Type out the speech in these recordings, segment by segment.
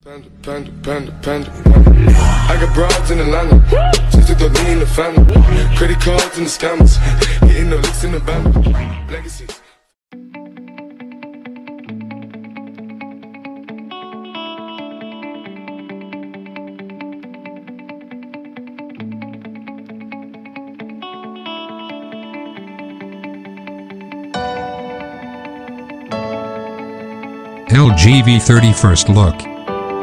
Panda. I got broads in Atlanta, just to lean in the family. Credit cards and the scammers, hitting the licks in the band. Legacies. LG V30 first look.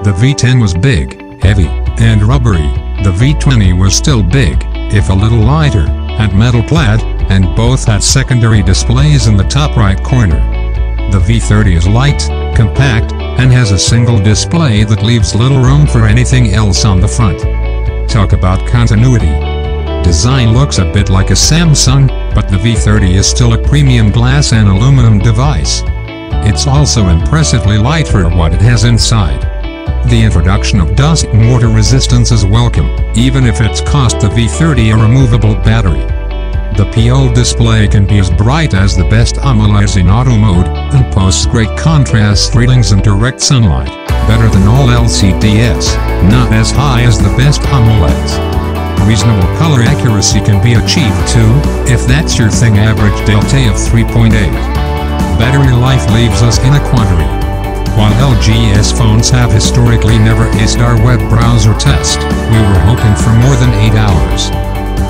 The V10 was big, heavy, and rubbery. The V20 was still big, if a little lighter, and metal clad, and both had secondary displays in the top right corner. The V30 is light, compact, and has a single display that leaves little room for anything else on the front. Talk about continuity. Design looks a bit like a Samsung, but the V30 is still a premium glass and aluminum device. It's also impressively light for what it has inside. The introduction of dust and water resistance is welcome, even if it's cost the V30 a removable battery. The PO display can be as bright as the best AMOLEDs in auto mode, and posts great contrast readings in direct sunlight, better than all LCDs, not as high as the best AMOLEDs. Reasonable color accuracy can be achieved too, if that's your thing. Average delta of 3.8. Battery life leaves us in a quandary. While LG's phones have historically never aced our web browser test, we were hoping for more than 8 hours.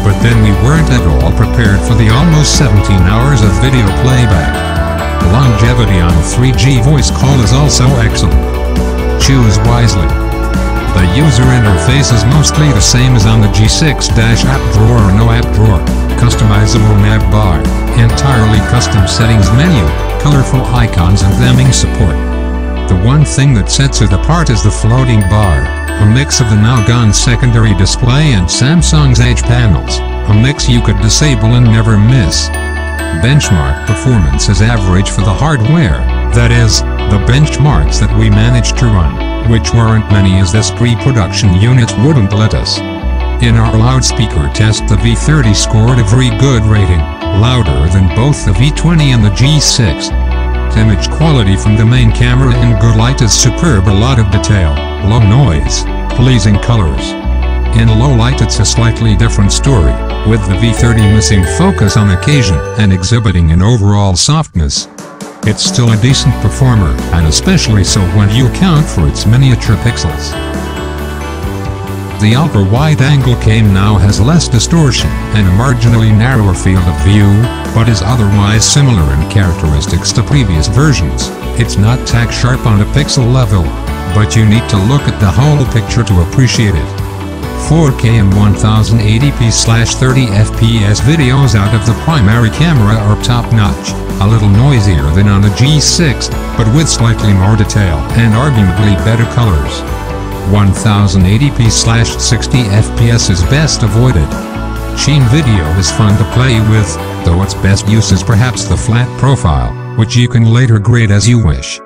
But then we weren't at all prepared for the almost 17 hours of video playback. Longevity on a 3G voice call is also excellent. Choose wisely. The user interface is mostly the same as on the G6-app drawer or no app drawer. Customizable nav bar, entirely custom settings menu, colorful icons and theming support. The one thing that sets it apart is the floating bar, a mix of the now-gone secondary display and Samsung's Edge panels, a mix you could disable and never miss. Benchmark performance is average for the hardware, that is, the benchmarks that we managed to run, which weren't many as this pre-production unit wouldn't let us. In our loudspeaker test, the V30 scored a very good rating, louder than both the V20 and the G6. Image quality from the main camera in good light is superb, a lot of detail, low noise, pleasing colors. In low light it's a slightly different story, with the V30 missing focus on occasion and exhibiting an overall softness. It's still a decent performer, and especially so when you account for its miniature pixels. The ultra-wide-angle cam now has less distortion and a marginally narrower field of view, but is otherwise similar in characteristics to previous versions. It's not tack sharp on a pixel level, but you need to look at the whole picture to appreciate it. 4K and 1080p/30 fps videos out of the primary camera are top-notch, a little noisier than on the G6, but with slightly more detail and arguably better colors. 1080p/60 fps is best avoided. Sheen video is fun to play with, though its best use is perhaps the flat profile, which you can later grade as you wish.